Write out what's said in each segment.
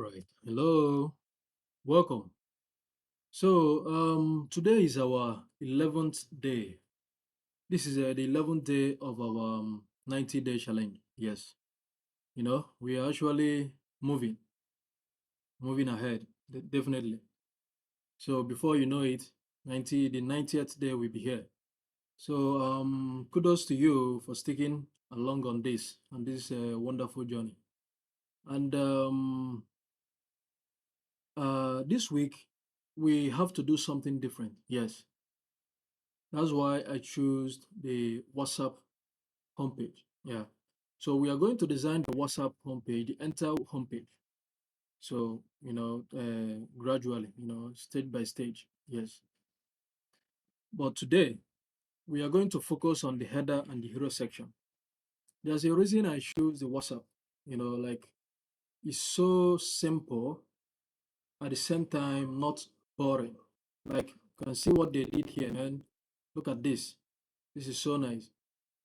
right. Hello. Welcome. Today is our 11th day. This is the 11th day of our 90-day challenge. Yes. We are actually moving ahead, definitely. So, before you know it, the 90th day will be here. So, kudos to you for sticking along on this wonderful journey. And this week, we have to do something different. Yes. That's why I choose the WhatsApp homepage. Yeah. So we are going to design the WhatsApp homepage, the entire homepage. So, gradually, stage by stage. Yes. But today, we are going to focus on the header and the hero section. There's a reason I choose the WhatsApp. Like it's so simple at the same time, not boring. Like, you can see what they did here, man. Look at this. This is so nice.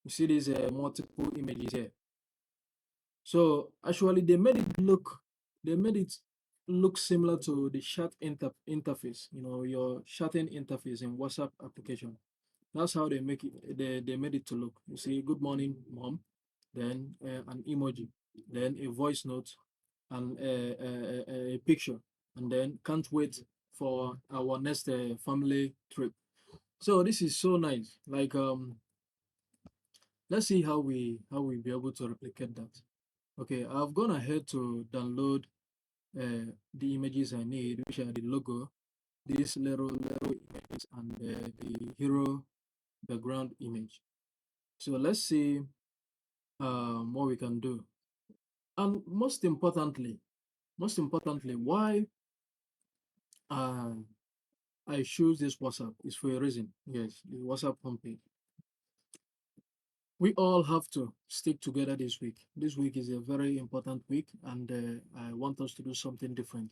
You see these multiple images here. So actually, they made it look similar to the chat interface. Your chatting interface in WhatsApp application. That's how they make it. They made it to look. You see, good morning, mom. Then an emoji, then a voice note, and a picture, and then can't wait for our next family trip. So this is so nice. Like let's see how we be able to replicate that. Okay, I've gone ahead to download the images I need, which are the logo, these little images, and the hero background image. So let's see what we can do. And most importantly, why uh, I choose this WhatsApp is for a reason. Yes, the WhatsApp homepage. We all have to stick together this week. This week is a very important week, and I want us to do something different.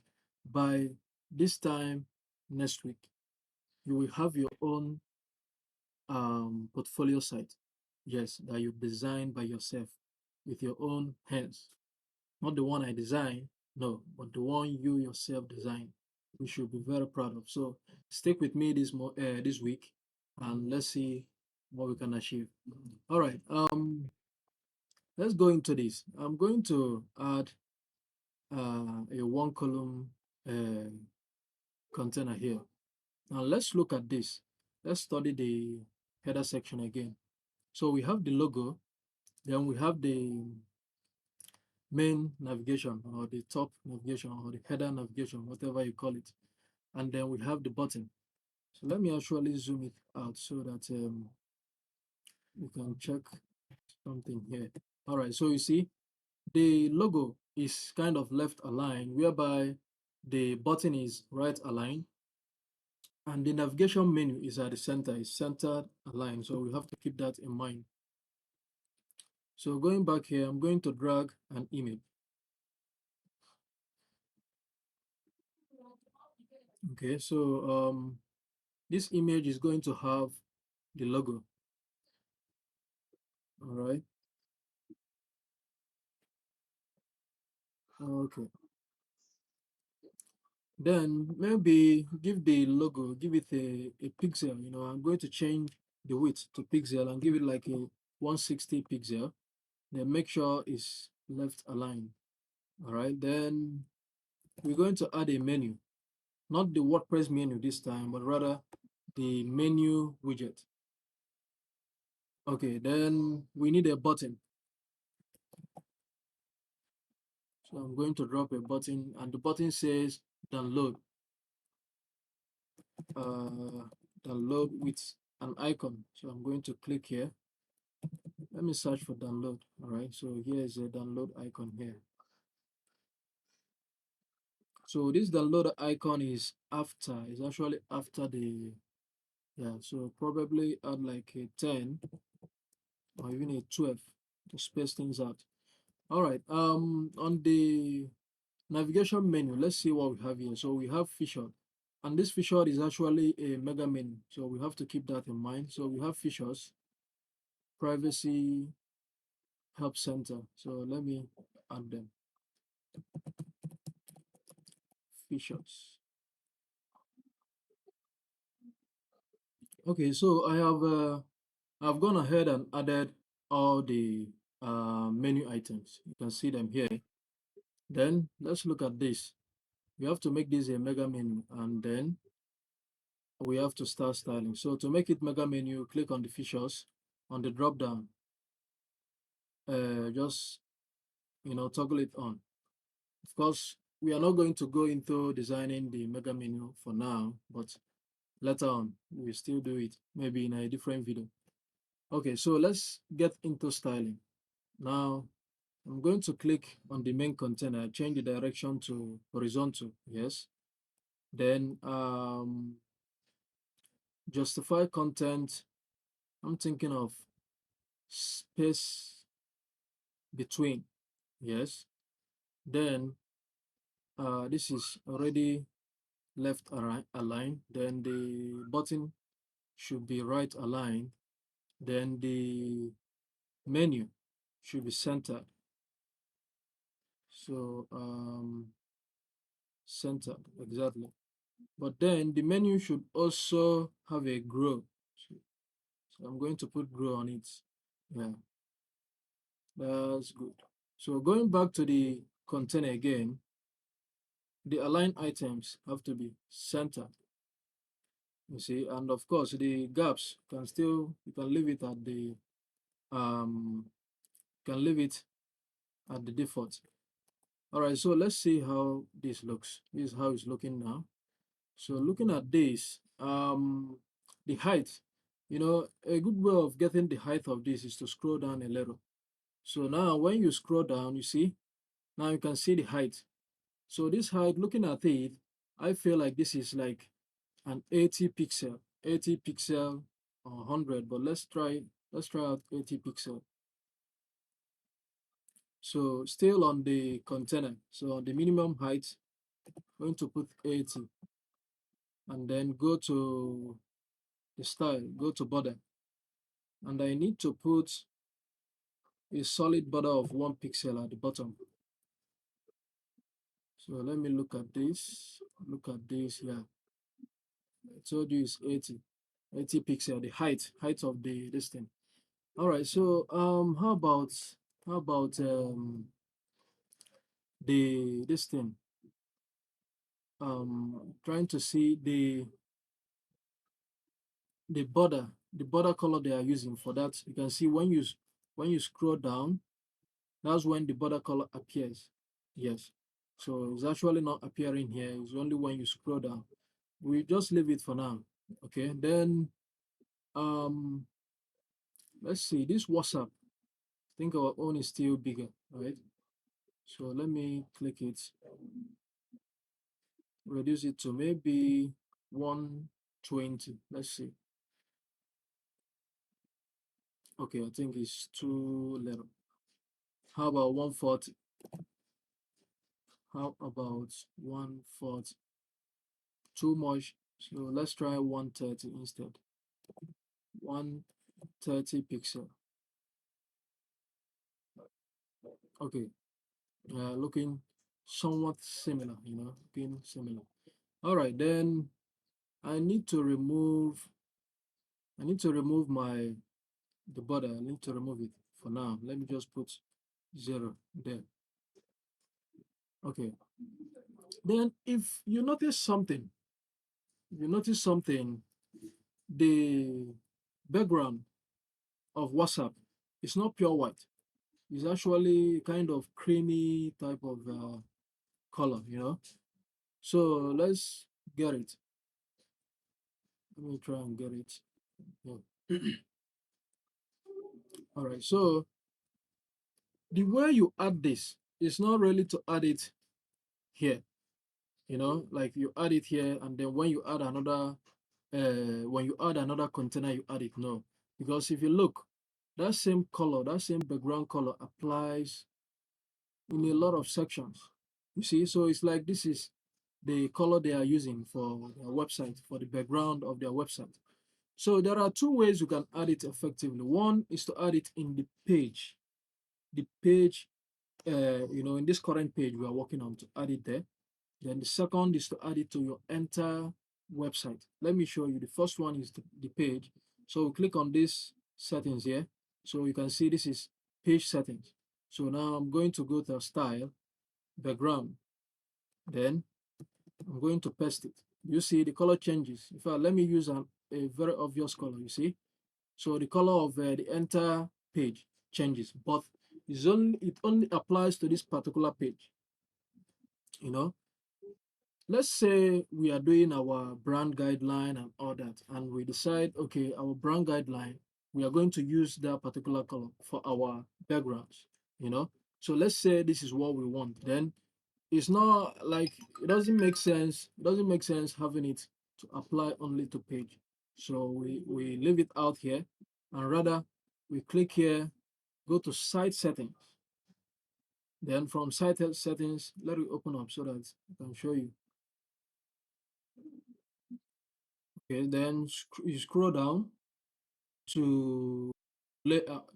By this time next week, you will have your own portfolio site. Yes, that you design by yourself with your own hands. Not the one I design, no, but the one you yourself design. We should be very proud of. So stick with me this week, and let's see what we can achieve. All right. Let's go into this. I'm going to add a one column uh, container here. Now let's look at this. Let's study the header section again. So we have the logo, then we have the main navigation or the top navigation or the header navigation, whatever you call it. And then we have the button. So let me actually zoom it out so that we can check something here. All right, so you see the logo is kind of left aligned, whereby the button is right aligned, and the navigation menu is at the center, is centered aligned. So we have to keep that in mind. So going back here, I'm going to drag an image. Okay, so this image is going to have the logo. All right. Okay. Then maybe give the logo, give it a pixel. I'm going to change the width to pixel and give it like a 160 pixel. Then make sure it's left aligned. All right. Then we're going to add a menu, not the WordPress menu this time, but rather the menu widget. Okay. Then we need a button. So I'm going to drop a button, and the button says download. Uh, download with an icon. So I'm going to click here. Let me search for download. All right, so here is a download icon here. So this download icon is actually after the, yeah, so probably add like a 10 or even a 12 to space things out. All right, on the navigation menu, let's see what we have here. So we have featured, and this featured is actually a mega menu. So we have to keep that in mind. So we have features, privacy, help center. So let me add them. features. Okay, so I've gone ahead and added all the menu items. You can see them here. Then let's look at this. We have to make this a mega menu, and then we have to start styling. So to make it mega menu, click on the features on the drop down. Just toggle it on. Of course, we are not going to go into designing the mega menu for now, but later on we still do it, maybe in a different video. Okay, so let's get into styling. Now I'm going to click on the main container, change the direction to horizontal, yes. Then justify content. I'm thinking of space between, yes. Then this is already left aligned. Then the button should be right aligned. Then the menu should be centered. So centered, exactly. But then the menu should also have a grow. So I'm going to put grow on it. Yeah, that's good. So going back to the container again, the align items have to be centered. You see, and of course the gaps you can leave it at the um can leave it at the default. All right, so let's see how this looks. This is how it's looking now. So looking at this, the height, a good way of getting the height of this is to scroll down a little. So now when you scroll down, you see, now you can see the height. So this height, looking at it, I feel like this is like an 80 pixel or 100, but let's try out 80 pixel. So still on the container, so on the minimum height, I'm going to put 80, and then go to the style, go to border, and I need to put a solid border of 1 pixel at the bottom. So let me look at this. Look at this here. I told you it's 80 pixel, the height of the this thing. All right. So how about the this thing? Trying to see the border color they are using for that. You can see when you scroll down, that's when the border color appears. Yes. So it's actually not appearing here. It's only when you scroll down. We just leave it for now. Okay. Then um let's see this WhatsApp. I think our own is still bigger, right? So let me click it, reduce it to maybe 120. Let's see. Okay, I think it's too little. How about 140? How about 140? Too much. So let's try 130 instead. 130 pixel. Okay. Looking somewhat similar, looking similar. All right, then I need to remove I need to remove the border. I need to remove it for now. Let me just put 0 there. Okay. Then if you notice something, the background of WhatsApp is not pure white. It's actually kind of creamy type of color. So let's get it. Let me try and get it. Yeah. All right. So the way you add this is not really to add it here. Like you add it here, and then when you add another container, you add it. No, because if you look, that same color, that same background color applies in a lot of sections. You see, so it's like this is the color they are using for their website, for the background of their website. So there are two ways you can add it effectively. One is to add it in the page, in this current page we are working on, to add it there. Then the second is to add it to your entire website. Let me show you. The first one is the page. So click on this settings here. So you can see this is page settings. So now I'm going to go to style, background. Then I'm going to paste it. You see the color changes. In fact, let me use a very obvious color, you see. So the color of the entire page changes, but it only applies to this particular page, you know. Let's say we are doing our brand guideline and all that, and we decide, okay, our brand guideline, we are going to use that particular color for our backgrounds, you know. So let's say this is what we want. Then it's not like it doesn't make sense having it to apply only to page. So we leave it out here, and rather we click here, go to site settings. Then from site settings, let it open up so that I can show you. Okay, then you scroll down to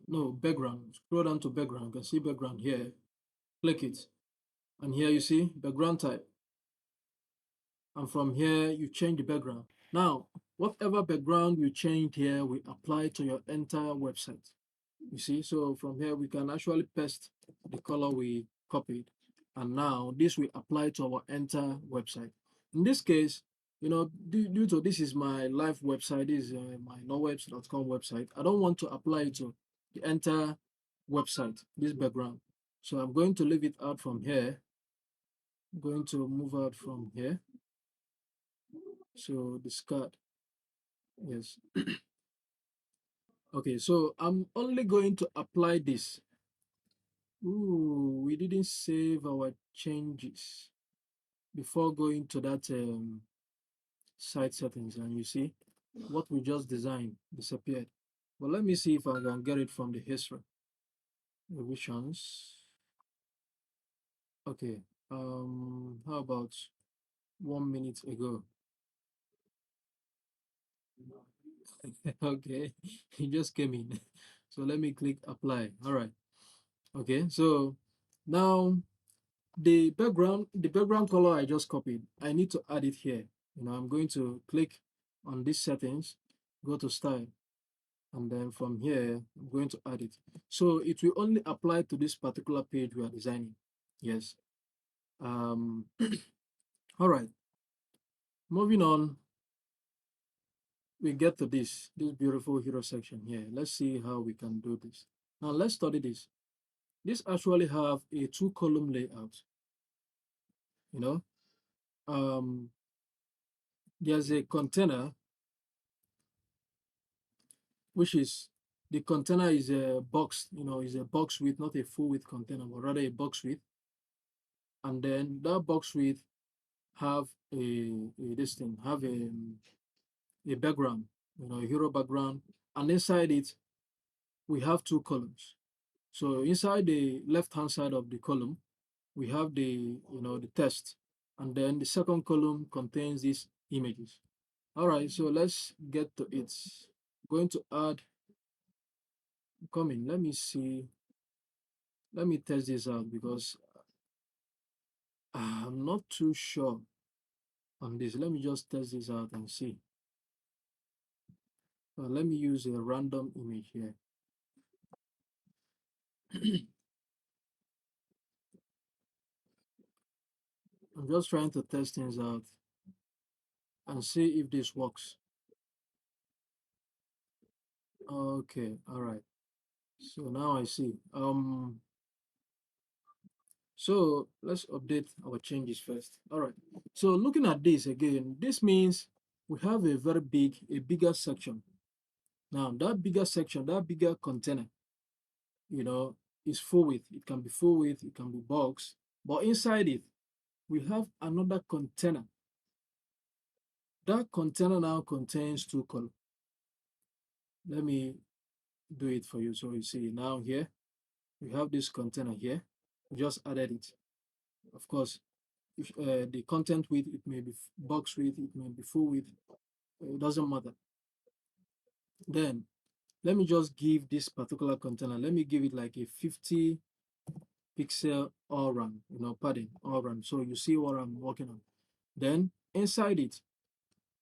no background. Scroll down to background. You can see background here. Click it, and here you see background type. And from here you change the background. Now, whatever background you change here, we apply to your entire website. You see, so from here we can actually paste the color we copied, and now this will apply to our entire website. In this case, due to this is my live website, this is my nowebs.com website. I don't want to apply it to the entire website, this background. So I'm going to leave it out from here. I'm going to move out from here. So discard, yes. Okay, so I'm only going to apply this. Ooh, we didn't save our changes before going to that site settings, and you see what we just designed disappeared. But let me see if I can get it from the history. Revisions. Okay. How about 1 minute ago? Okay, he just came in. So let me click apply. All right. Okay, so now the background color I just copied, I need to add it here. I'm going to click on these settings, go to style, and then from here I'm going to add it. So it will only apply to this particular page we are designing. Yes. um all right, moving on, we get to this beautiful hero section here. Let's see how we can do this. Now let's study this. This actually have a two-column layout. you know um there's a container, which is the container is a box, is a box width, not a full width container, but rather a box width. And then that box width have a this thing, have a background, a hero background. And inside it, we have two columns. So inside the left-hand side of the column, we have the text. And then the second column contains these images. All right, so let's get to it. I'm going to add, come in, let me see. Let me test this out because I'm not too sure on this. Let me just test this out and see. Let me use a random image here. I'm just trying to test things out and see if this works. Okay, all right. So now I see. So let's update our changes first. All right. So looking at this again, this means we have a bigger section. Now that bigger section, that bigger container, you know, is full width. It can be full width, it can be box, but inside it, we have another container. That container now contains two columns. Let me do it for you. So you see now here, we have this container here. We just added it. Of course, if the content width, it may be box width, it may be full width, it doesn't matter. Then let me just give this particular container, let me give it like a 50 pixel all run, padding all run. So you see what I'm working on. Then inside it,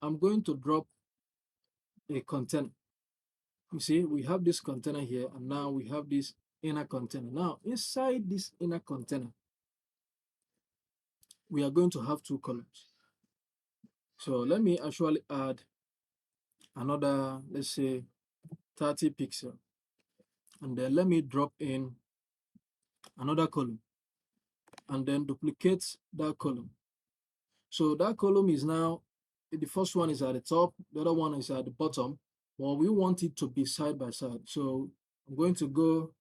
I'm going to drop a container. You see, we have this container here, and now we have this inner container. Now, inside this inner container, we are going to have two columns. So let me actually add another, let's say, 30 pixel, and then let me drop in another column, and then duplicate that column. So that column is now, the first one is at the top, the other one is at the bottom, but we want it to be side by side. So I'm going to go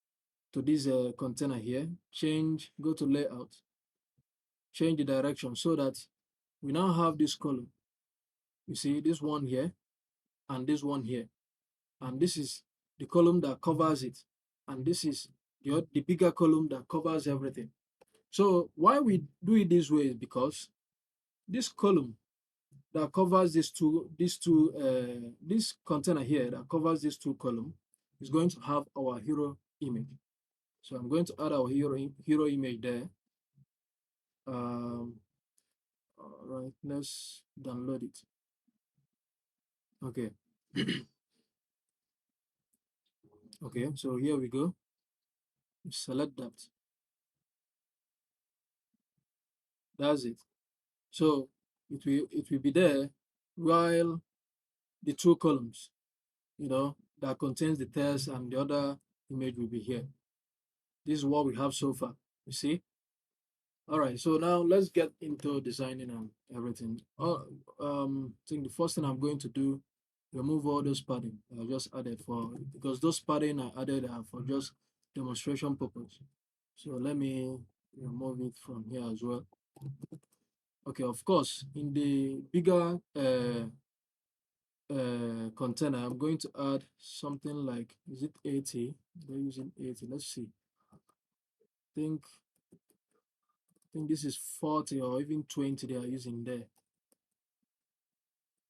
to this container here, go to layout, change the direction so that we now have this column. You see this one here and this one here. And this is the column that covers it. And this is the bigger column that covers everything. So why we do it this way is because this column that covers this container here that covers these two columns is going to have our hero image. So I'm going to add our hero image there. All right, let's download it. Okay. Okay, so here we go. Select that. That's it. So it will be there while the two columns, that contains the text and the other image will be here. This is what we have so far. You see? All right, so now let's get into designing and everything. I think the first thing I'm going to do, remove all those padding I just added because those padding I added are for just demonstration purpose. So let me remove it from here as well. Okay, of course, in the bigger container, I'm going to add something like, is it 80? They're using 80. Let's see. I think this is 40 or even 20 they are using there.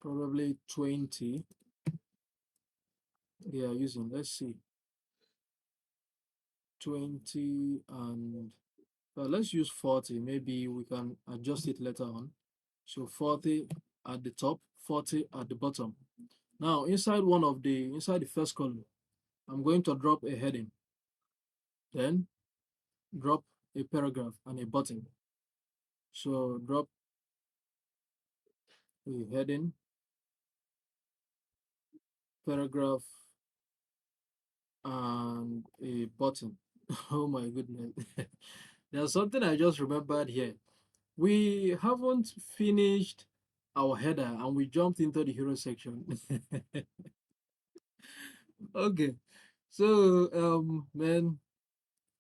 Probably 20 they are using. Let's see. 20 and let's use 40. Maybe we can adjust it later on. So 40 at the top, 40 at the bottom. Now inside the first column, I'm going to drop a heading, then drop a paragraph and a button. So drop a heading, paragraph, and a button. Oh my goodness. There's something I just remembered here. We haven't finished our header and we jumped into the hero section. Okay. So man,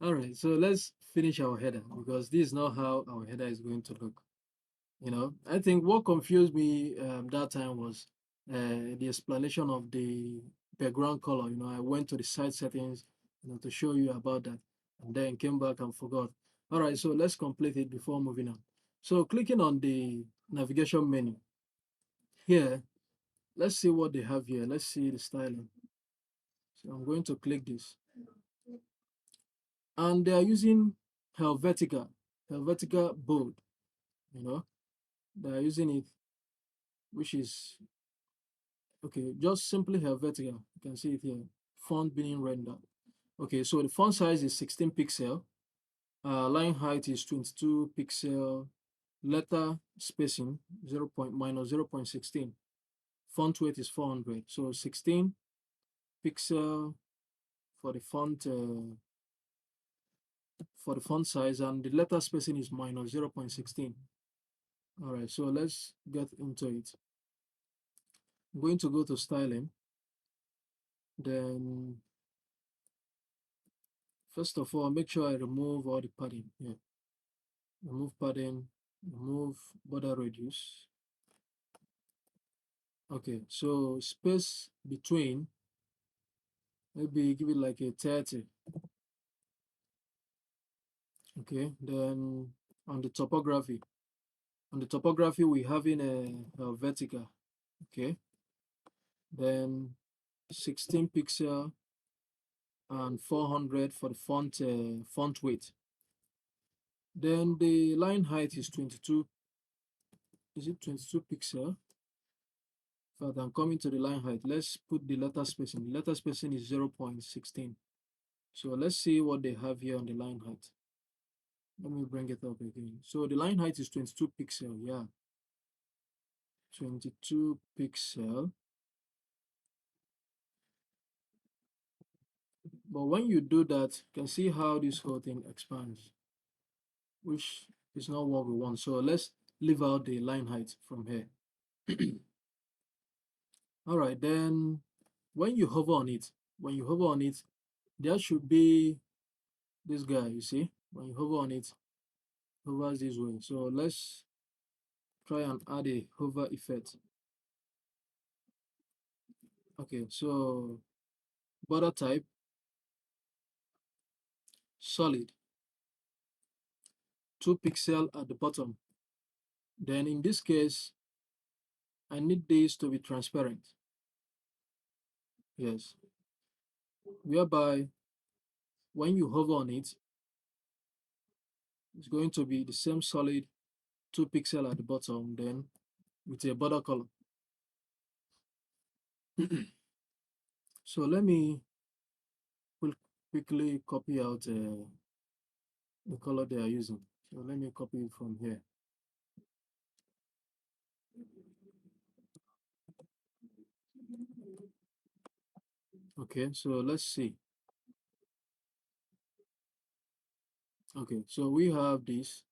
all right, so let's finish our header because this is not how our header is going to look. I think what confused me that time was the explanation of the background color. I went to the site settings, to show you about that, and then came back and forgot. All right, so let's complete it before moving on. So clicking on the navigation menu here, let's see what they have here. Let's see the styling. So I'm going to click this, and they are using Helvetica bold. They are using it, which is okay, just simply Helvetica. You can see it here. Font being rendered. Okay, so the font size is 16 pixel. Line height is 22 pixel. Letter spacing 0.16. Font weight is 400. So 16 pixel for the font size, and the letter spacing is minus 0.16. All right, so let's get into it. I'm going to go to styling. Then first of all, make sure I remove all the padding. Yeah. Remove padding, remove border radius. Okay, so space between, maybe give it like a 30. Okay, then on the topography. On the topography, we have in a vertical. Okay, then 16 pixel and 400 for the font weight. Then the line height is 22. Is it 22 pixel? In fact, I'm coming to the line height. Let's put the letter spacing. The letter spacing is 0.16. So let's see what they have here on the line height. Let me bring it up again. So the line height is 22 pixel. Yeah, 22 pixel. But when you do that, you can see how this whole thing expands, which is not what we want. So let's leave out the line height from here. All right, then when you hover on it, there should be this guy, you see? When you hover on it, hovers this way. So let's try and add a hover effect. Okay, so border type, solid, 2 pixel at the bottom. Then in this case, I need this to be transparent. Yes, whereby when you hover on it, it's going to be the same solid 2 pixel at the bottom, then with a border color. So let me quickly copy out the color they are using. So let me copy it from here. Okay, so let's see. Okay, so we have this.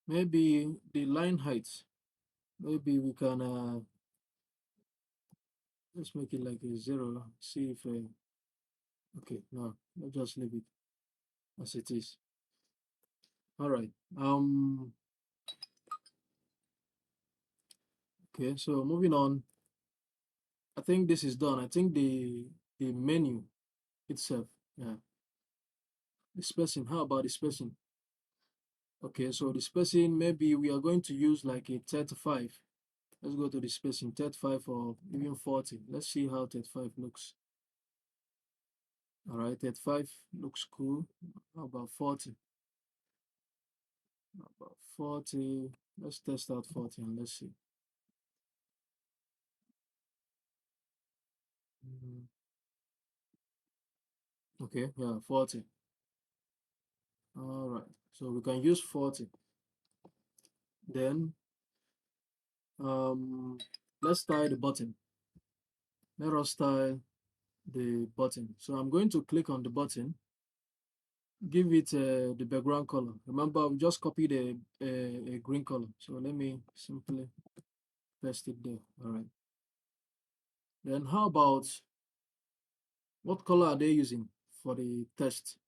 Maybe the line height. Maybe we can let's make it like a 0. See if okay, no, let's just leave it as it is. All right. Okay, so moving on. I think this is done. I think the menu itself, yeah. The spacing. How about the spacing? Okay, so the spacing, maybe we are going to use like a 35. Let's go to the spacing, 35 or even 40. Let's see how 35 looks. All right, 35 looks cool. How about 40? How about 40? Let's test out 40 and let's see. Mm, okay, yeah, 40. All right, so we can use 40. Then let's style the button. Let us style the button. So I'm going to click on the button, give it the background color. Remember, we just copied a green color. So let me simply paste it there. All right. Then how about what color are they using for the test?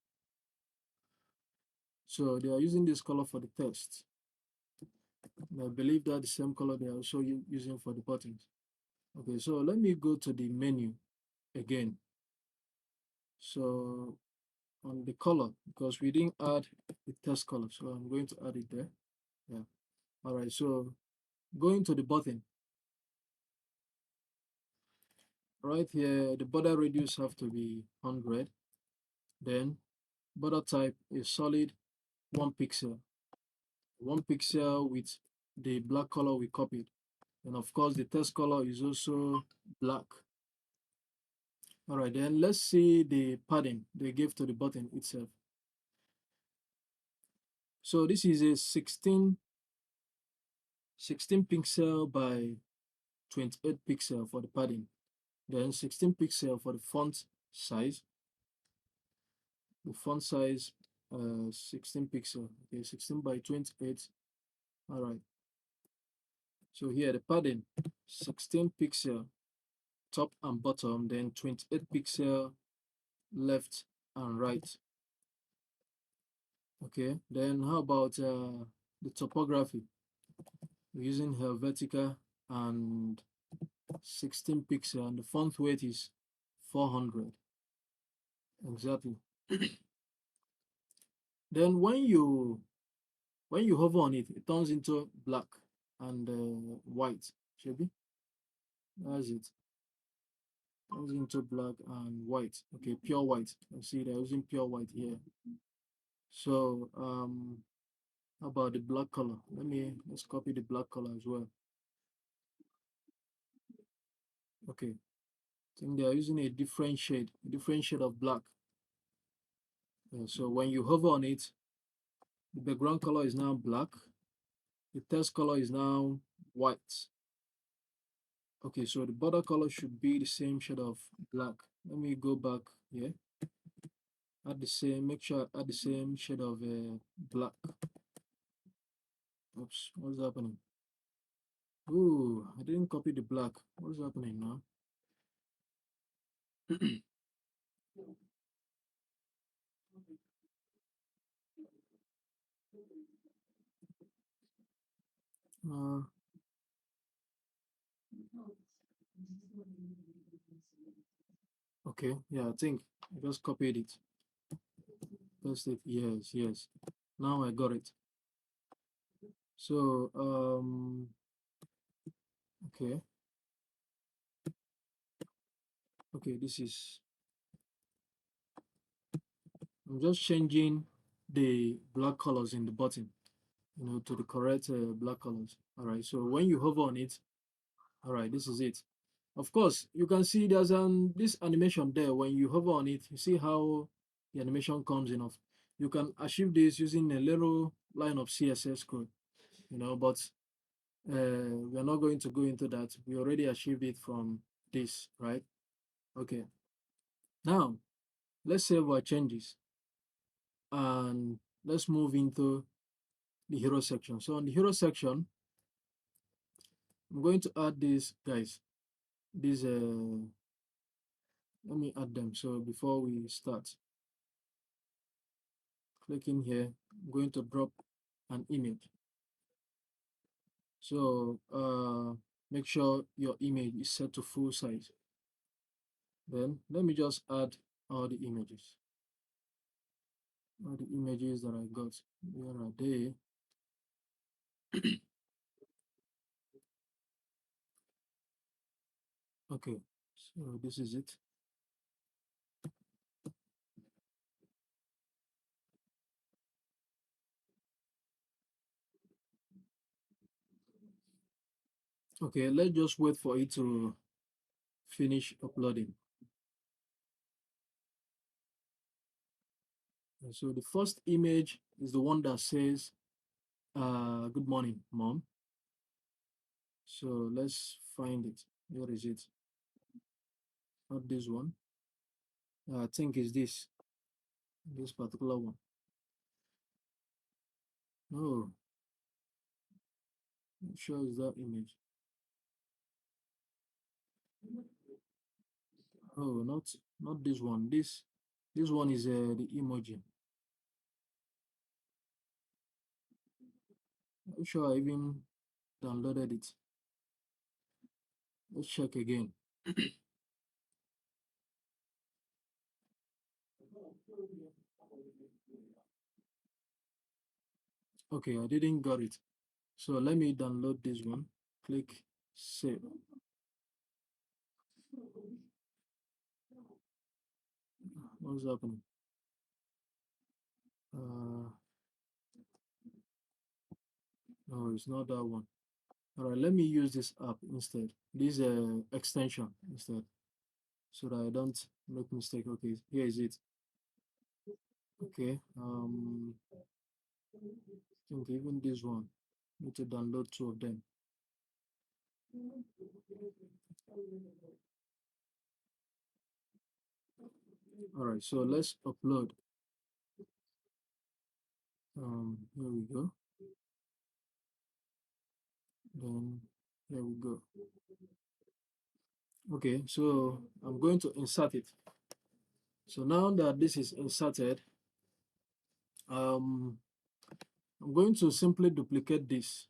So they are using this color for the test. And I believe that the same color they are also using for the buttons. Okay, so let me go to the menu again. So on the color, because we didn't add the test color, so I'm going to add it there. Yeah. All right, so going to the button. Right here, the border radius have to be 100. Then border type is solid 1 pixel. 1 pixel with the black color we copied. And of course, the test color is also black. All right, then let's see the padding they gave to the button itself. So this is a 16 pixel by 28 pixel for the padding. Then 16 pixel for the font size. The font size 16 pixel. Okay, 16 by 28. All right. So here the padding 16 pixel top and bottom, then 28 pixel left and right. Okay, then how about the typography? We're using Helvetica and 16 pixel, and the font weight is 400. Exactly. Then when you hover on it, it turns into black and white. Should be. That's it. Turns into black and white. Okay, pure white. I see they're using pure white here. So how about the black color? Let's copy the black color as well. Okay, I think they are using a different shade of black. So when you hover on it, the background color is now black. The text color is now white. Okay, so the border color should be the same shade of black. Let me go back here. Make sure I add the same shade of black. Oops, what's happening? Ooh, I didn't copy the black. What's happening now? uh, okay, yeah, I think I just copied it. Paste it. Yes, yes. Now I got it. So, okay, okay, I'm just changing the black colors in the button, to the correct black colors. All right, so when you hover on it, all right, this is it. Of course, you can see there's this animation there. When you hover on it, you see how the animation comes in off. You can achieve this using a little line of CSS code, but we're not going to go into that. We already achieved it from this, right? Okay. Now, let's save our changes and let's move into the hero section. So on the hero section, I'm going to add these guys. These let me add them. So before we start, clicking here, I'm going to drop an image. So make sure your image is set to full size. Then let me just add all the images. All the images that I got. Where are they? Okay, so this is it. Okay, let's just wait for it to finish uploading. So the first image is the one that says, good morning, mom. So let's find it. Where is it? Not this one. I think it's this particular one. No, not sure it's that image. Oh, not this one. This one is the emoji. Not sure I even downloaded it. Let's check again. Okay, I didn't got it. So let me download this one. Click save. What's happening? Uh, no, it's not that one. All right, let me use this app instead. This extension instead, so that I don't make mistake. Okay, here is it. Okay. I think even this one. Need to download two of them. All right, so let's upload. Here we go. Then here we go. Okay, so I'm going to insert it. So now that this is inserted, um, I'm going to simply duplicate this,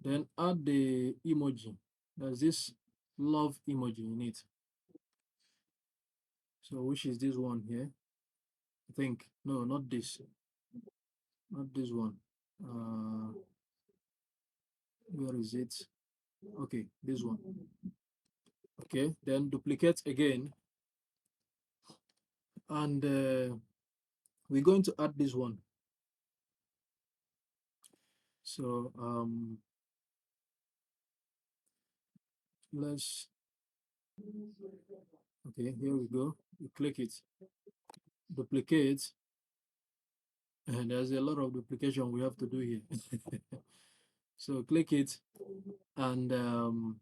then add the emoji. There's this love emoji in it. So which is this one here? I think no, not this, not this one. Uh, where is it? Okay, this one. Okay, then duplicate again, and we're going to add this one. So let's, okay, here we go. You click it, duplicate, and there's a lot of duplication we have to do here. So click it and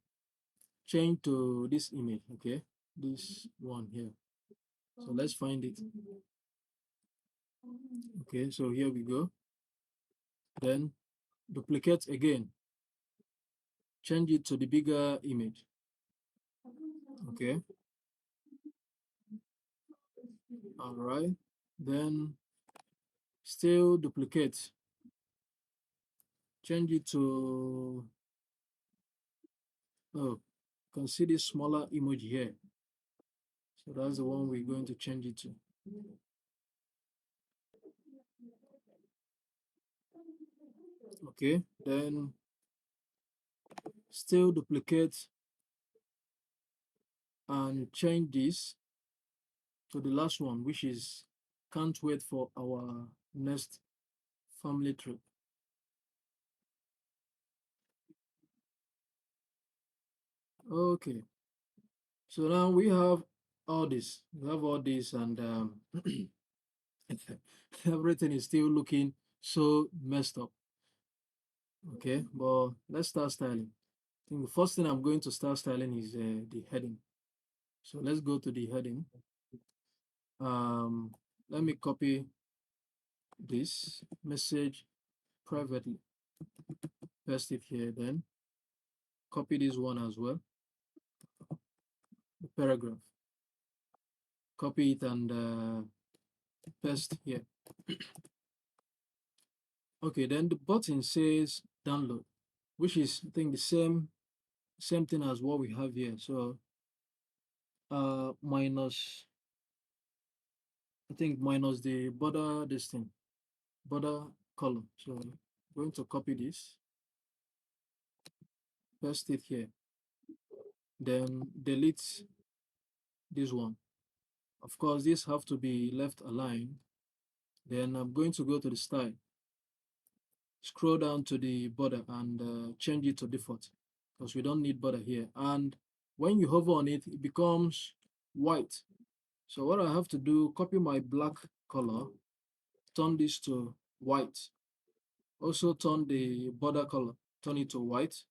change to this image, okay? This one here. So let's find it. Okay, so here we go. Then duplicate again, change it to the bigger image. Okay, all right. Then still duplicate, change it to, oh, you can see this smaller image here. So that's the one we're going to change it to. Okay, then still duplicate and change this to the last one, which is can't wait for our next family trip. Okay, so now we have all this. We have all this, and everything is still looking so messed up. Okay, but let's start styling. I think the first thing I'm going to start styling is the heading. So let's go to the heading. Um, Let me copy this message privately, paste it here, then copy this one as well, the paragraph, copy it and paste here. Okay, then the button says download, which is I think the same thing as what we have here. So minus, I think minus the border this thing, border column. So I'm going to copy this, paste it here, then delete this one. Of course, this have to be left aligned. Then I'm going to go to the style, scroll down to the border and change it to default because we don't need border here. And when you hover on it, it becomes white. So what I have to do, copy my black color, turn this to white. Also turn the border color, turn it to white.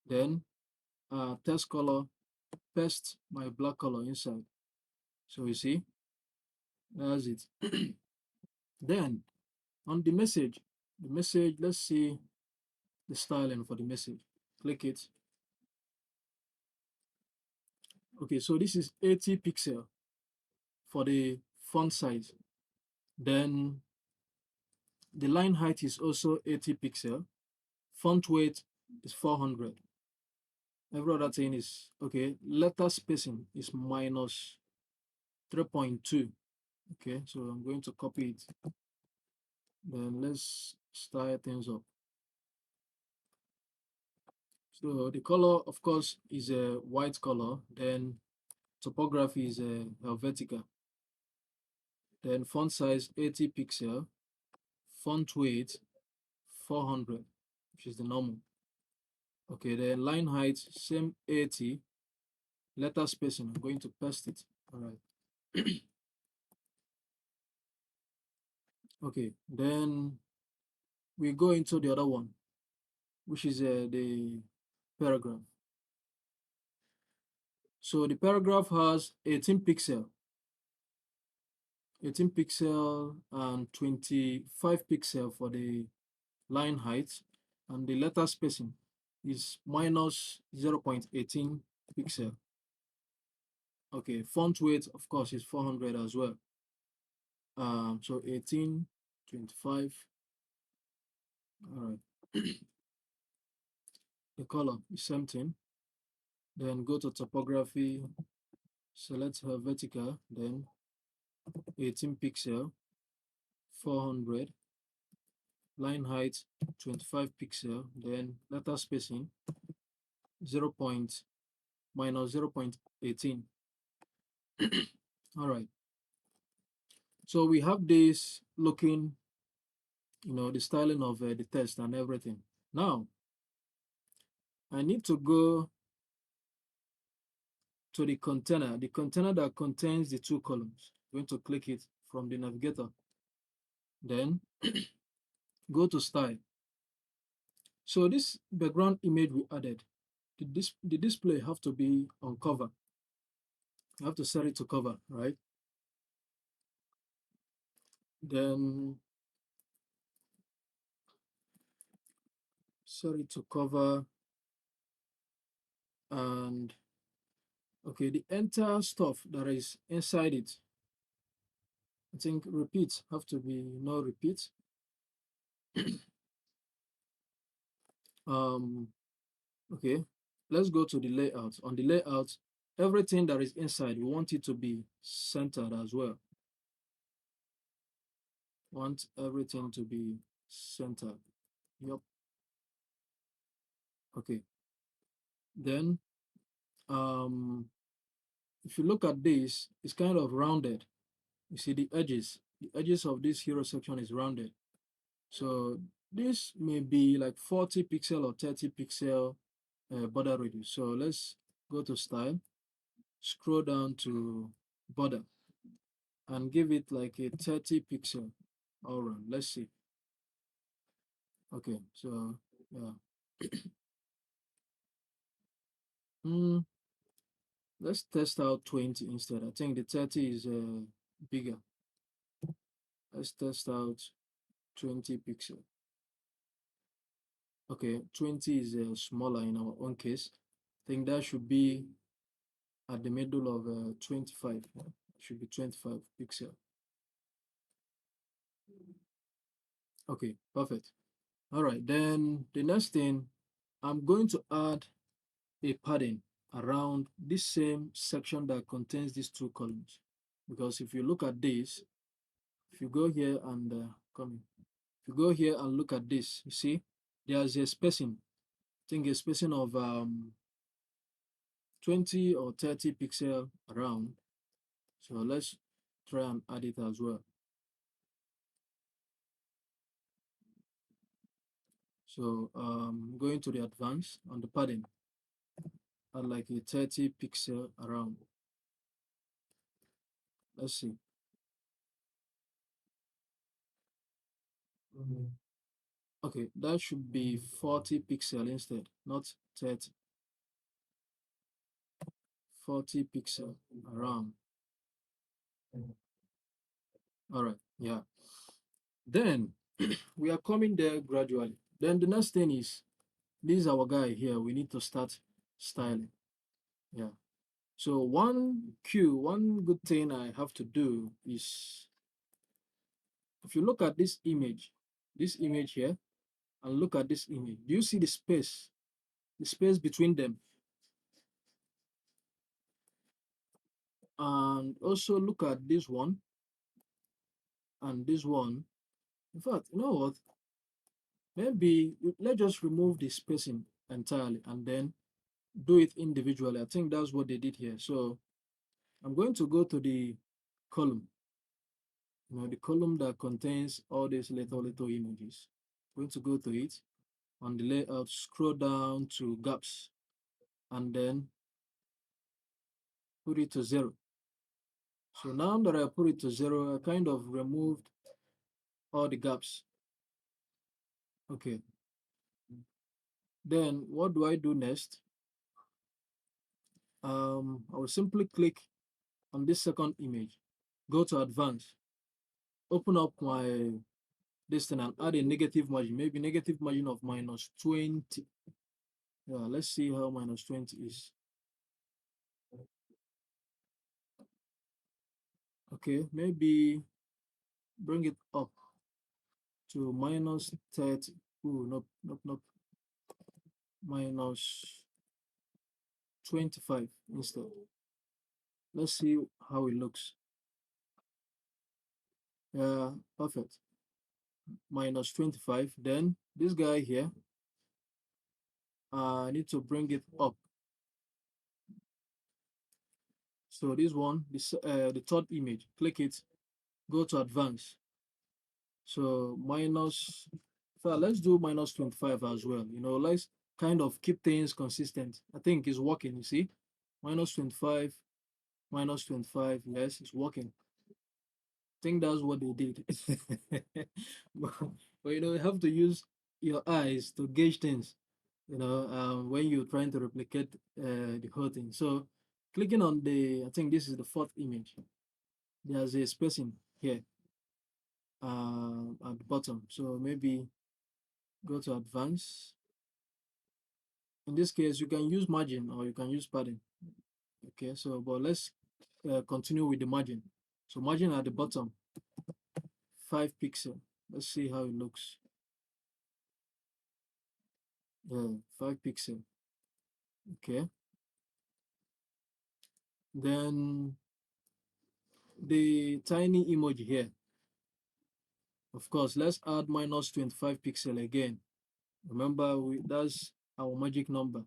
Then text color, paste my black color inside. So you see, that's it. Then on the message, let's see the styling for the message. Click it. Okay, so this is 80 pixel for the font size. Then the line height is also 80 pixel. Font weight is 400. Every other thing is okay. Letter spacing is minus 3.2. Okay, so I'm going to copy it. Then let's style things up. So the color, of course, is a white color. Then typography is a Helvetica. Then font size 80 pixel. Font weight 400, which is the normal. Okay, the line height, same 80. Letter spacing, I'm going to paste it. All right. Okay, then we go into the other one, which is the paragraph. So the paragraph has 18 pixel, 18 pixel and 25 pixel for the line height, and the letter spacing is minus 0.18 pixel. Okay, font weight, of course, is 400 as well. So 18, 25. All right. The color is same thing. Then go to typography, select Helvetica, then 18 pixel, 400, line height 25 pixel, then letter spacing 0.18 minus 0.18. All right. So we have this looking, the styling of the test and everything. Now, I need to go to the container that contains the two columns. I'm going to click it from the navigator. Then go to style. So this background image we added, the display have to be on cover. You have to set it to cover, right? Then set it to cover, and okay, the entire stuff that is inside it, I think repeats have to be no repeat. um okay, let's go to the layout. On the layout, everything that is inside, we want it to be centered as well. Want everything to be centered. Yep. Okay. Then if you look at this, it's kind of rounded. You see the edges of this hero section is rounded. So this may be like 40 pixel or 30 pixel border radius. So let's go to style, scroll down to border, and give it like a 30 pixel. All right, let's see. Okay, so yeah. Hmm, let's test out 20 instead. I think the 30 is bigger. Let's test out 20 pixel. Okay, 20 is smaller in our own case. I think that should be at the middle of 25. Should be 25 pixel. Okay, perfect. All right, then the next thing, I'm going to add a padding around this same section that contains these two columns. Because if you look at this, if you go here and if you go here and look at this, you see there's a spacing. I think a spacing of 20 or 30 pixel around. So let's try and add it as well. So going to the advanced on the padding, add like a 30 pixel around. Let's see. Okay, that should be 40 pixel instead, not 30. 40 pixel around. All right, yeah. Then we are coming there gradually. Then the next thing is, this is our guy here. We need to start styling. Yeah. So one good thing I have to do is, if you look at this image here, and look at this image, do you see the space between them? And also look at this one and this one. In fact, you know what? Maybe let's just remove the spacing entirely and then do it individually. I think that's what they did here. So I'm going to go to the column, the column that contains all these little images. I'm going to go to it on the layout, scroll down to gaps, and then put it to 0. So now that I put it to 0, I kind of removed all the gaps. Okay. Then what do I do next? I will simply click on this second image, go to advanced, open up my this thing and add a negative margin, maybe negative margin of minus 20. Yeah, let's see how minus 20 is. Okay, maybe bring it up to minus 30. Oh, nope, nope, nope. Minus 25 instead. Let's see how it looks. Yeah, perfect. Minus 25. Then this guy here, I need to bring it up So this one, the third image, click it, go to advanced. So minus, so let's do minus 25 as well. Let's kind of keep things consistent. I think it's working, you see? Minus 25, minus 25, yes, it's working. I think that's what they did. but, you have to use your eyes to gauge things, when you're trying to replicate the whole thing. So clicking on I think this is the fourth image. There's a spacing here at the bottom. So maybe go to advanced. In this case, you can use margin or you can use padding. Okay, so but let's continue with the margin. So margin at the bottom, 5 pixel. Let's see how it looks. Yeah, 5 pixel. Okay. Then the tiny emoji here. Of course, let's add minus 25 pixel again. Remember, that's our magic number.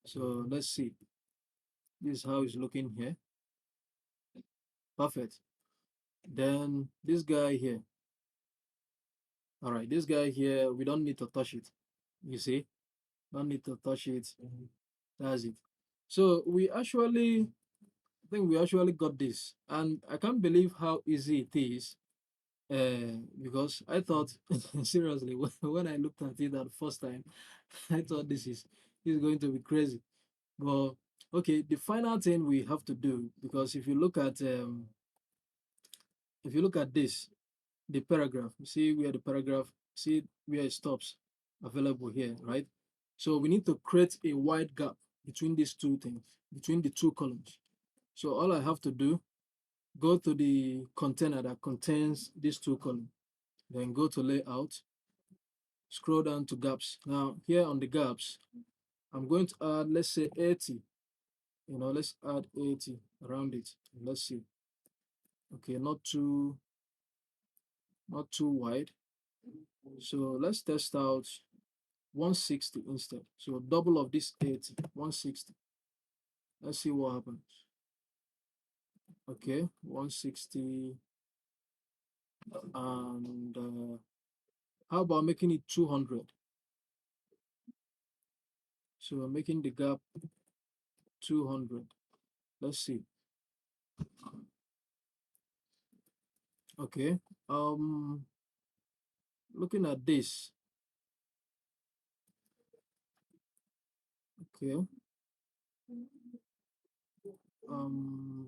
So let's see. This is how it's looking here. Perfect. Then this guy here. All right, this guy here, we don't need to touch it. You see, don't need to touch it. That's it. So I think we actually got this, and I can't believe how easy it is. Because I thought, seriously, when I looked at it the first time, I thought this is going to be crazy. But okay, the final thing we have to do, because if you look at this, the paragraph, you see where the paragraph, see where it stops, available here, right? So we need to create a wide gap between these two things, between the two columns. So all I have to do, go to the container that contains these two columns, then go to layout, scroll down to gaps. Now here on the gaps, I'm going to add, let's say 80. Let's add 80 around it. Let's see. Okay, not too wide. So let's test out 160 instead. So double of this 80, 160. Let's see what happens. Okay, 160. And how about making it 200? So we're making the gap 200. Let's see. Okay. Um, Looking at this. Okay. Um,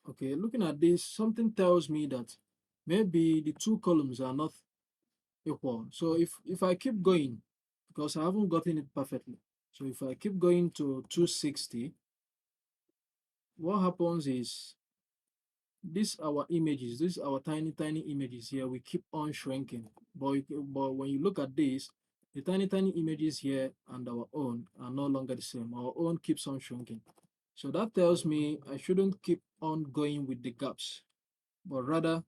okay. Looking at this, something tells me that maybe the two columns are not equal. So if I keep going, because I haven't gotten it perfectly. So if I keep going to 260, what happens is these our images, these our tiny images here, we keep on shrinking. But when you look at this, the tiny images here and our own are no longer the same. Our own keeps on shrinking. So that tells me I shouldn't keep on going with the gaps, but rather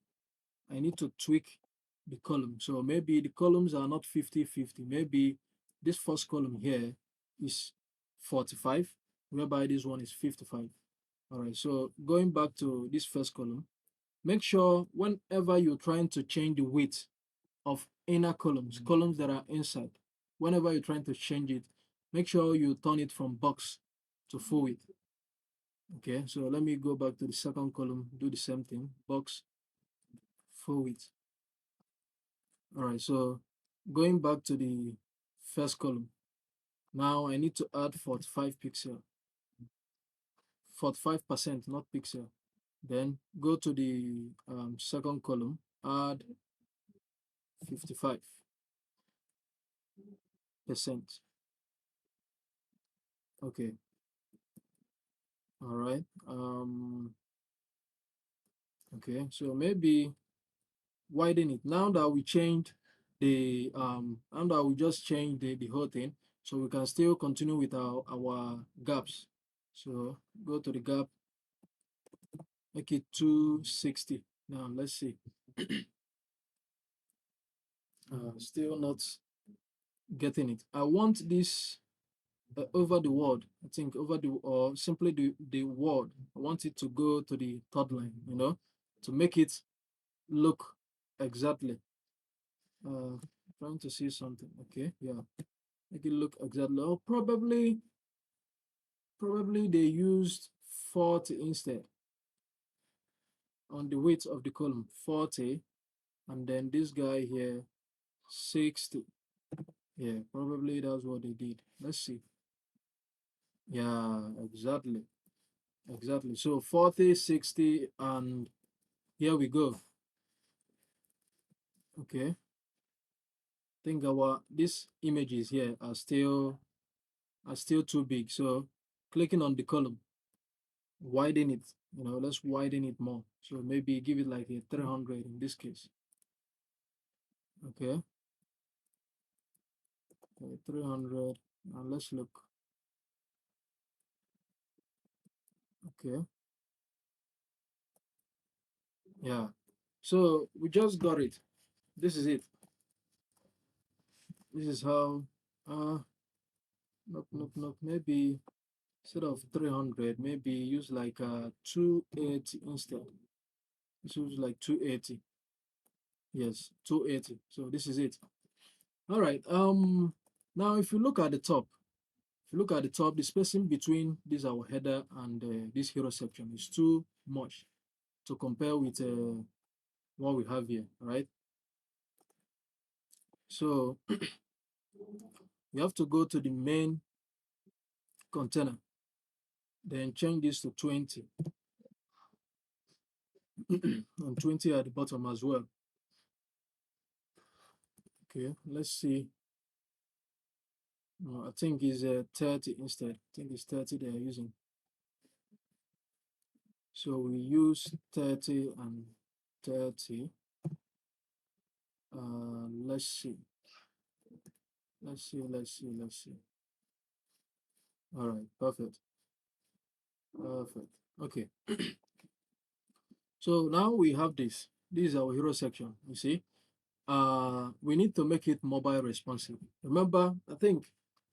I need to tweak the column. So maybe the columns are not 50-50. Maybe this first column here is 45, whereby this one is 55. All right, so going back to this first column, make sure whenever you're trying to change the width of inner columns, columns that are inside, whenever you're trying to change it, make sure you turn it from box to full width. Okay, so let me go back to the second column, do the same thing, box, full width. All right, so going back to the first column, now I need to add 45 pixel, 45%, not pixel. Then go to the second column, add 55%. Okay, all right. Okay, so maybe widen it. Now that we changed now that we just changed the whole thing, so we can still continue with our gaps. So go to the gap, make it 260. Now let's see. Still not getting it. I want this over the word. I think over the or simply the word. I want it to go to the third line. To make it look exactly. Uh, Trying to see something. Okay, yeah, make it look exactly. Or probably they used 40 instead on the weight of the column. 40, and then this guy here 60. Yeah, probably that's what they did. Let's see. Yeah, exactly. Exactly. So 40, 60, and here we go. Okay. Think our these images here are still too big. So clicking on the column, widen it. Let's widen it more. So maybe give it like a 300 in this case. Okay. 300. Now let's look. Okay. Yeah. So we just got it. This is it. This is how. Nope, nope, nope. Maybe instead of 300, maybe use like 280 instead. This was like 280. Yes, 280. So this is it. All right. Now if you look at the top, the spacing between this our header and this hero section is too much to compare with what we have here, right? So we have to go to the main container, then change this to 20 and 20 at the bottom as well. Okay, let's see. No, I think it's 30 instead. I think it's 30 they are using. So we use 30 and 30. Let's see. Let's see. All right, perfect. Perfect. Okay. So now we have this. This is our hero section. You see, we need to make it mobile responsive. Remember, I think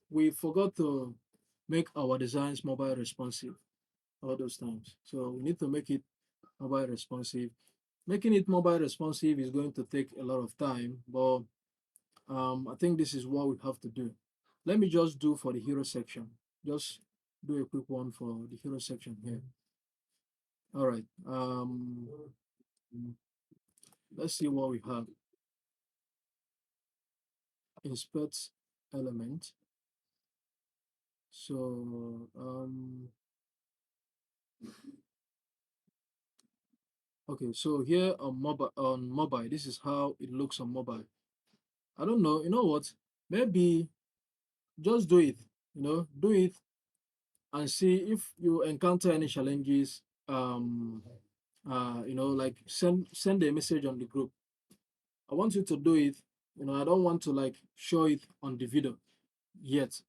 we forgot to make our designs mobile responsive all those times. So we need to make it mobile responsive. Making it mobile responsive is going to take a lot of time, but I think this is what we have to do. Let me just do for the hero section. Just do a quick one for the hero section here. All right. Let's see what we have. Inspect element. So okay. So here on mobile, this is how it looks on mobile. I don't know. You know what? Maybe just do it. Do it and see if you encounter any challenges. Like send a message on the group. I want you to do it. I don't want to like show it on the video yet.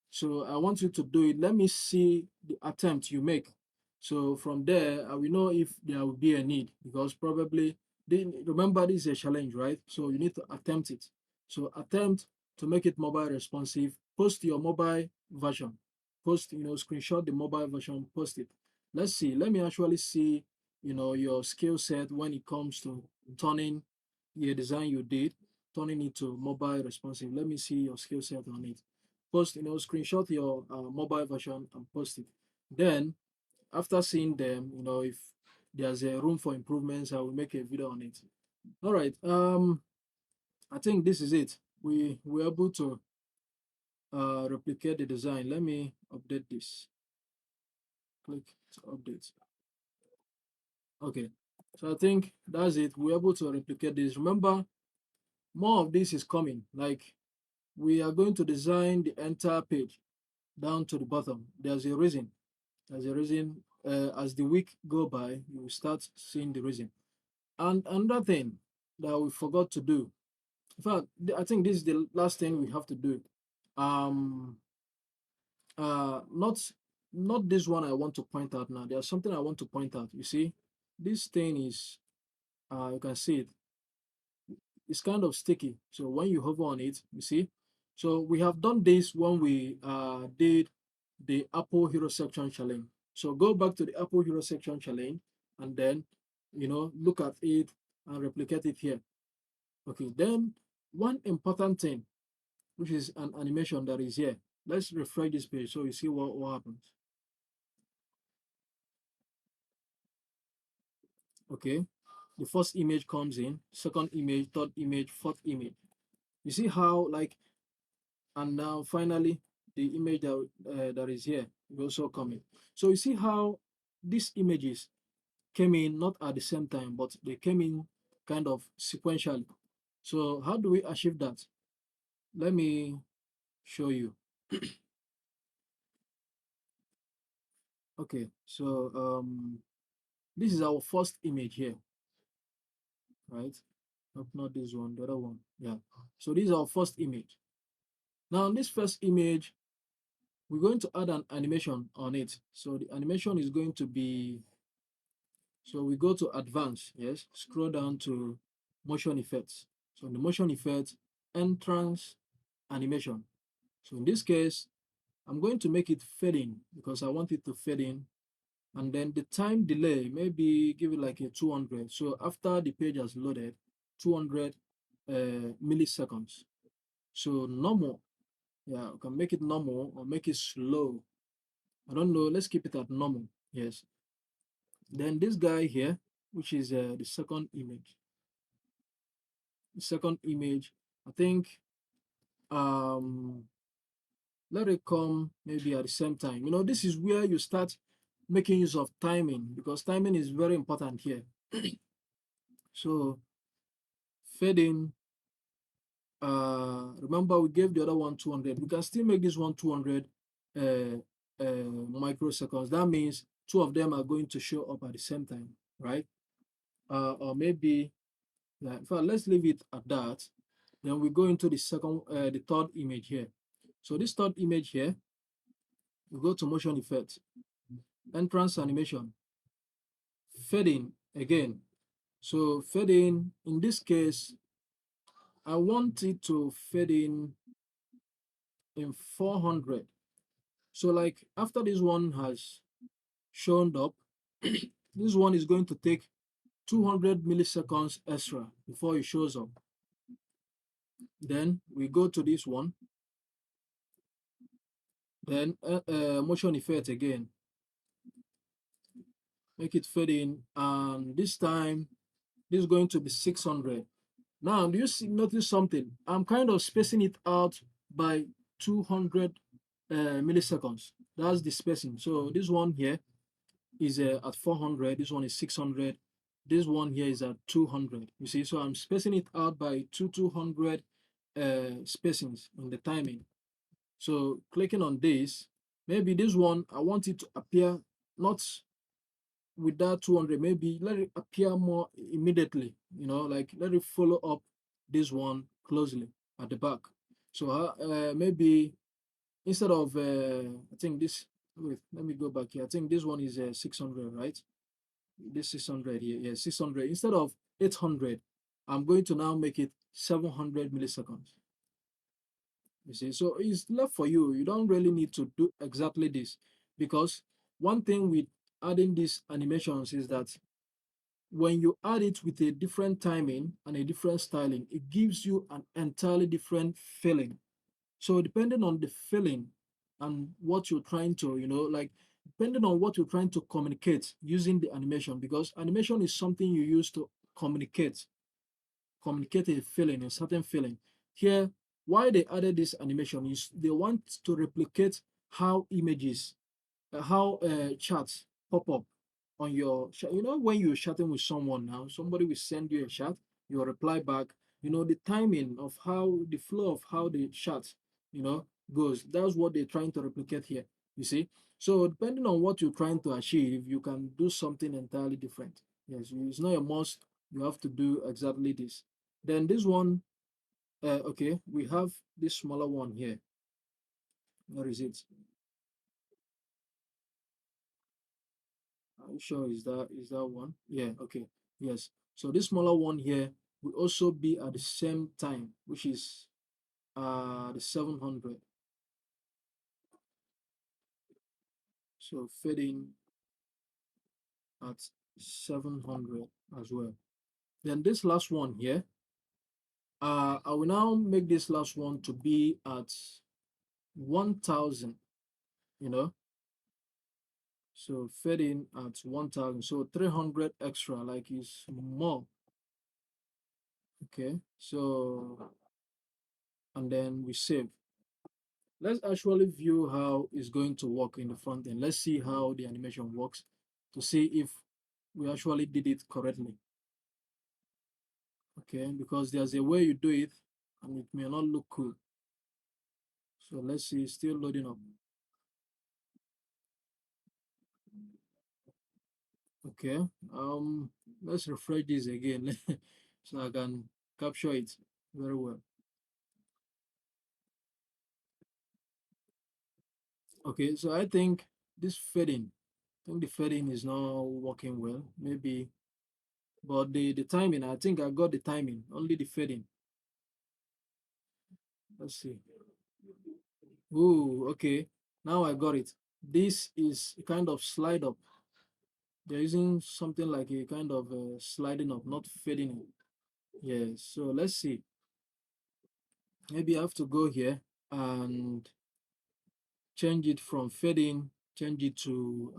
So I want you to do it. Let me see the attempt you make. So from there, I will know if there will be a need because probably remember this is a challenge, right? So you need to attempt it. So attempt to make it mobile responsive. Post your mobile version. Screenshot the mobile version, post it. Let's see. Let me actually see, your skill set when it comes to turning the design you did, turning it to mobile responsive. Let me see your skill set on it. Post, screenshot your mobile version and post it. Then after seeing them, if there's a room for improvements, I will make a video on it. All right. I think this is it. We were able to replicate the design. Let me update this. Click to update. Okay. So I think that's it. We're able to replicate this. Remember, more of this is coming. Like we are going to design the entire page down to the bottom. There's a reason. There's a reason. As the week go by, you will start seeing the reason. And another thing that we forgot to do. In fact, I think this is the last thing we have to do. Um, not this one I want to point out now. There's something I want to point out. You see, this thing is, you can see it. It's kind of sticky. So when you hover on it, you see, So we have done this when we did the Apple Hero Section Challenge. So go back to the Apple Hero Section Challenge and then, look at it and replicate it here. Okay, then one important thing, which is an animation that is here. Let's refresh this page so you see what happens. Okay, the first image comes in, second image, third image, fourth image. You see how, like, and now finally the image that is here will also come in. So you see how these images came in not at the same time, but they came in kind of sequentially. So how do we achieve that? Let me show you. Okay, so this is our first image here, right? Not this one, the other one. Yeah. So this is our first image. Now, this first image, we're going to add an animation on it. So the animation is going to be, so we go to advanced, yes, scroll down to motion effects. So in the motion effects, entrance animation. So in this case, I'm going to make it fade in because I want it to fade in. And then the time delay, maybe give it like a 200. So after the page has loaded, 200 milliseconds. So normal, yeah, we can make it normal or make it slow. I don't know, let's keep it at normal, yes. Then this guy here, which is the second image. The second image, I think, um, let it come maybe at the same time. This is where you start making use of timing because timing is very important here. So fade in. Remember we gave the other one 200. We can still make this one 200 uh, microseconds. That means two of them are going to show up at the same time, right? Or maybe, yeah, in fact, let's leave it at that. Then we go into the third image here. So this third image here, we go to motion effect, entrance animation, fading again. So fading, in this case, I want it to fade in 400. So like after this one has shown up, this one is going to take 200 milliseconds extra before it shows up. Then we go to this one, then motion effect again, make it fade in, and this time this is going to be 600. Now, do you notice something? I'm kind of spacing it out by 200 milliseconds. That's the spacing. So this one here is at 400. This one is 600. This one here is at 200. You see, so I'm spacing it out by 200 spacings in the timing. So clicking on this, maybe this one, I want it to appear not with that 200, maybe let it appear more immediately, like let it follow up this one closely at the back. So maybe instead of, I think this, wait, let me go back here. I think this one is 600, right? This 600 here, yeah, 600. Instead of 800, I'm going to now make it 700 milliseconds. You see, so it's left for you. You don't really need to do exactly this because one thing with adding these animations is that when you add it with a different timing and a different styling, it gives you an entirely different feeling. So depending on the feeling and what you're trying to, like depending on what you're trying to communicate using the animation, because animation is something you use to communicate a feeling, a certain feeling. Here, why they added this animation is they want to replicate how images, how chats pop up on your chat. When you're chatting with someone now, somebody will send you a chat, you reply back. The timing of how the flow of how the chat, you know, goes. That's what they're trying to replicate here. You see? So depending on what you're trying to achieve, you can do something entirely different. Yes, it's not a must. You have to do exactly this. Then this one, okay, we have this smaller one here. Where is it? Are you sure is that one? Yeah, okay. Yes. So this smaller one here will also be at the same time, which is the 700. So fading at 700 as well. Then this last one here, I will now make this last one to be at 1000, you know. So fading at 1000. So 300 extra, like is more. Okay. So, and then we save. Let's actually view how it's going to work in the front end. Let's see how the animation works to see if we actually did it correctly. Okay, because there's a way you do it and it may not look cool. So let's see, it's still loading up. Okay, let's refresh this again so I can capture it very well. Okay, so I think this fading, I think the fading is not working well. Maybe, but the timing, I think I got the timing, only the fading. Let's see. Ooh, okay. Now I got it. This is a kind of slide up. They're using something like a kind of sliding up, not fading in. Yes. So let's see. Maybe I have to go here and change it from fading, change it to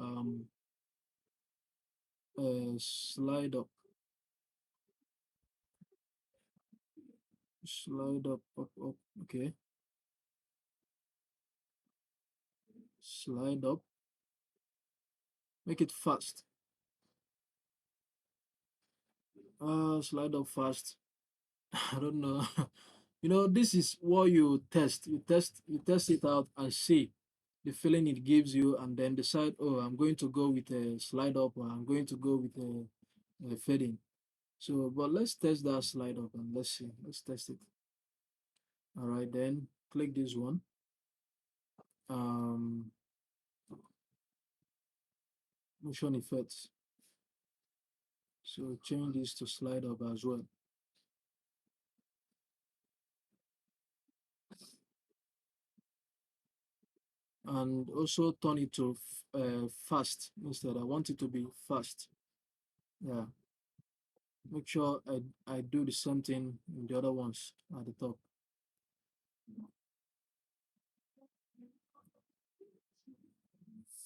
slide up, slide up, up, up. Okay. Slide up. Make it fast. Slide up fast. I don't know. This is what you test. You test it out and see the feeling it gives you, and then decide, oh, I'm going to go with a slide up, or I'm going to go with a fading. So, but let's test that slide up and let's see. Let's test it. All right, then click this one. Um, Motion effects. So change this to slide up as well, and also turn it to fast instead. I want it to be fast. Yeah. Make sure I do the same thing in the other ones at the top.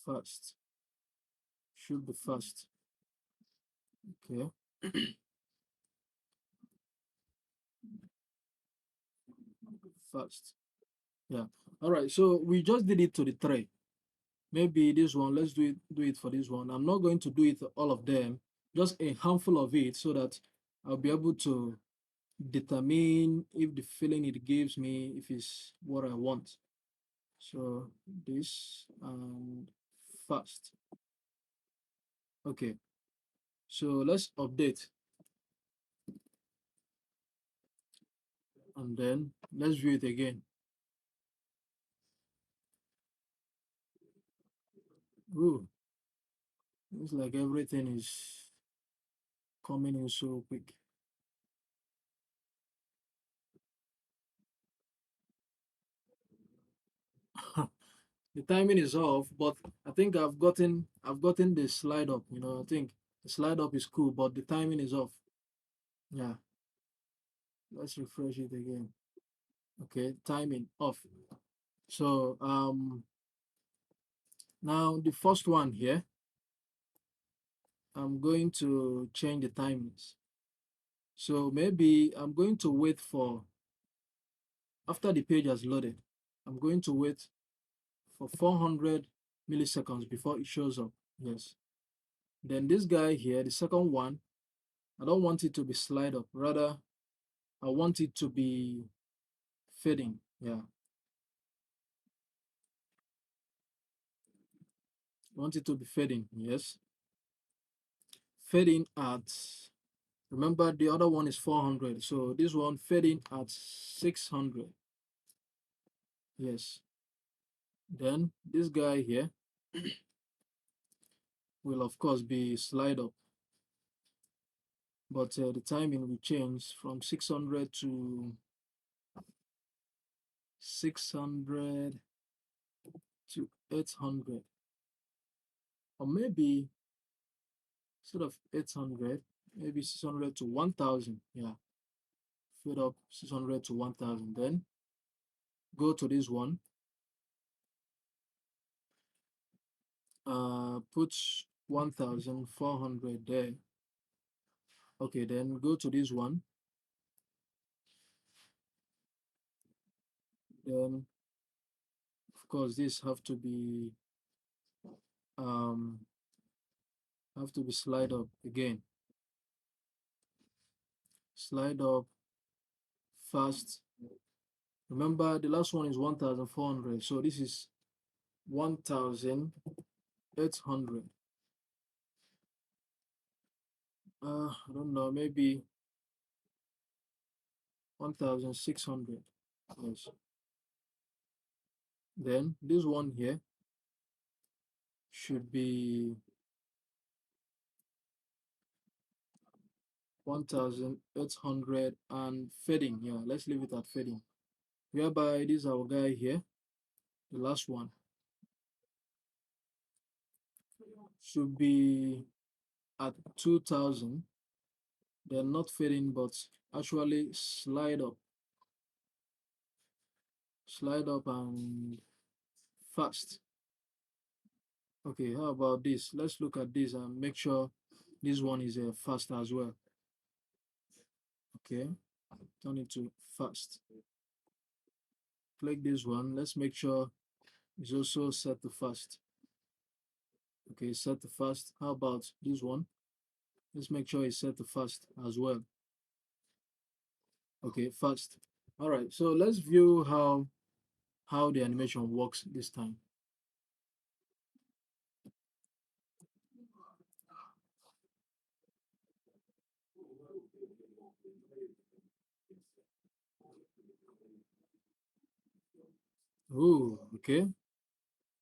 Fast. Should be fast. Okay. Fast. Yeah. All right. So we just did it to the tray. Maybe this one, let's do it for this one. I'm not going to do it all of them, just a handful of it so that I'll be able to determine if the feeling it gives me, if it's what I want. So this and fast. Okay. So let's update and then let's view it again. Ooh, it's like everything is coming in so quick. The timing is off, but I think I've gotten the slide up. I think the slide up is cool, but the timing is off. Yeah, let's refresh it again. Okay, timing off. So now the first one here, I'm going to change the timings. So maybe I'm going to wait for after the page has loaded. I'm going to wait for 400 milliseconds before it shows up. Yes. Then this guy here, the second one, I don't want it to be slide up. Rather, I want it to be fading. Yeah. I want it to be fading. Yes. Fading at, remember the other one is 400. So this one fading at 600. Yes. Then this guy here will of course be slide up, but the timing will change from 600 to 600 to 800, or maybe instead of 800, maybe 600 to 1000. Yeah, fill up 600 to 1000. Then go to this one, put 1400 there. Okay, then go to this one, then of course this um have to be slide up again, slide up fast. Remember the last one is 1400, so this is 1800. I don't know, maybe 1600. Yes. Then this one here should be 1800 and fading. Yeah, let's leave it at fading. Whereby this is our guy here, the last one should be at 2000. They're not fading, but actually slide up and fast. Okay, how about this? Let's look at this and make sure this one is fast as well. Okay, turn it to fast. Click this one. Let's make sure it's also set to fast. Okay, set to fast. How about this one? Let's make sure it's set to fast as well. Okay, fast. All right, so let's view how the animation works this time. Oh, okay.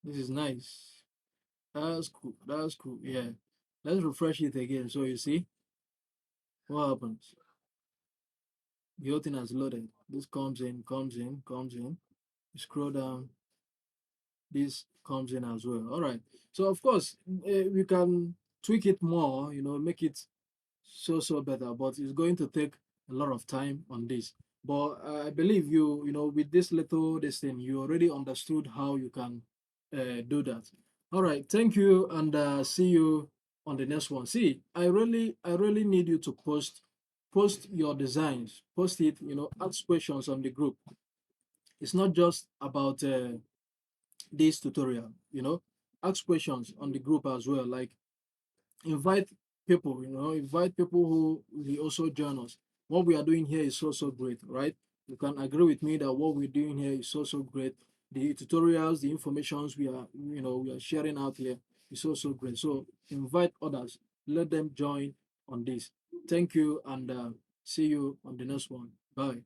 This is nice. That's cool. That's cool. Yeah. Let's refresh it again. So you see what happens. The whole thing has loaded. This comes in, comes in, comes in. You scroll down, this comes in as well. All right. So of course, we can tweak it more, make it so better, but it's going to take a lot of time on this. But I believe with this little this thing, you already understood how you can do that. All right, thank you, and see you on the next one. See, I really need you to post your designs, post it, ask questions on the group. It's not just about this tutorial, ask questions on the group as well, like invite people, invite people who will also join us. What we are doing here is so great, right? You can agree with me that what we're doing here is so great. The tutorials, the informations we are sharing out here is so great. So invite others, let them join on this. Thank you, and see you on the next one. Bye.